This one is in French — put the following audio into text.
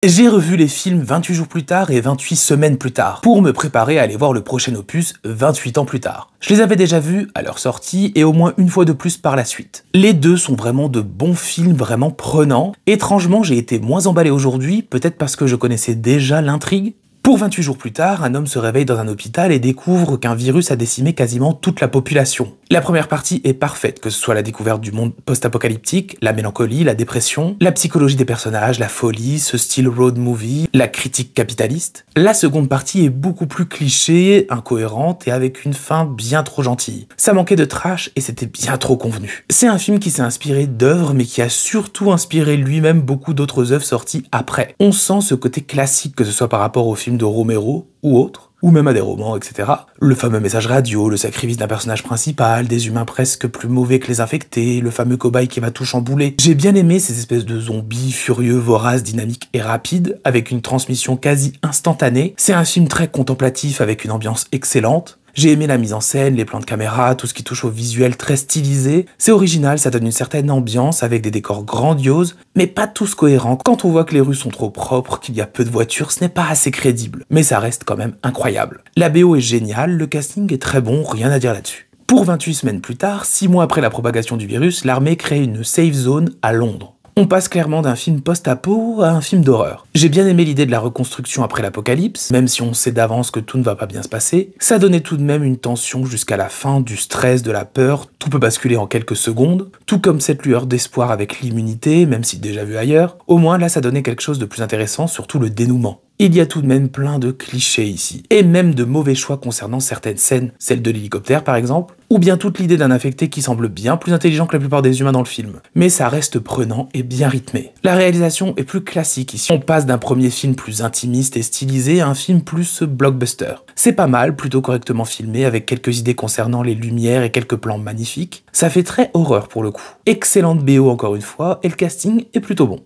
J'ai revu les films 28 jours plus tard et 28 semaines plus tard, pour me préparer à aller voir le prochain opus 28 ans plus tard. Je les avais déjà vus à leur sortie et au moins une fois de plus par la suite. Les deux sont vraiment de bons films, vraiment prenants. Étrangement, j'ai été moins emballé aujourd'hui, peut-être parce que je connaissais déjà l'intrigue. Pour 28 jours plus tard, un homme se réveille dans un hôpital et découvre qu'un virus a décimé quasiment toute la population. La première partie est parfaite, que ce soit la découverte du monde post-apocalyptique, la mélancolie, la dépression, la psychologie des personnages, la folie, ce style road movie, la critique capitaliste. La seconde partie est beaucoup plus cliché, incohérente et avec une fin bien trop gentille. Ça manquait de trash et c'était bien trop convenu. C'est un film qui s'est inspiré d'œuvres mais qui a surtout inspiré lui-même beaucoup d'autres œuvres sorties après. On sent ce côté classique, que ce soit par rapport au film de Romero ou autres, ou même à des romans, etc. Le fameux message radio, le sacrifice d'un personnage principal, des humains presque plus mauvais que les infectés, le fameux cobaye qui va tout chambouler. J'ai bien aimé ces espèces de zombies furieux, voraces, dynamiques et rapides, avec une transmission quasi instantanée. C'est un film très contemplatif avec une ambiance excellente. J'ai aimé la mise en scène, les plans de caméra, tout ce qui touche au visuel très stylisé. C'est original, ça donne une certaine ambiance avec des décors grandioses, mais pas tous cohérents. Quand on voit que les rues sont trop propres, qu'il y a peu de voitures, ce n'est pas assez crédible. Mais ça reste quand même incroyable. La BO est géniale, le casting est très bon, rien à dire là-dessus. Pour 28 semaines plus tard, 6 mois après la propagation du virus, l'armée crée une safe zone à Londres. On passe clairement d'un film post-apo à un film d'horreur. J'ai bien aimé l'idée de la reconstruction après l'apocalypse, même si on sait d'avance que tout ne va pas bien se passer. Ça donnait tout de même une tension jusqu'à la fin, du stress, de la peur, tout peut basculer en quelques secondes, tout comme cette lueur d'espoir avec l'immunité, même si déjà vu ailleurs. Au moins là ça donnait quelque chose de plus intéressant, surtout le dénouement. Il y a tout de même plein de clichés ici, et même de mauvais choix concernant certaines scènes, celle de l'hélicoptère par exemple, ou bien toute l'idée d'un infecté qui semble bien plus intelligent que la plupart des humains dans le film. Mais ça reste prenant et bien rythmé. La réalisation est plus classique ici, on passe d'un premier film plus intimiste et stylisé à un film plus blockbuster. C'est pas mal, plutôt correctement filmé, avec quelques idées concernant les lumières et quelques plans magnifiques. Ça fait très horreur pour le coup. Excellente BO encore une fois, et le casting est plutôt bon.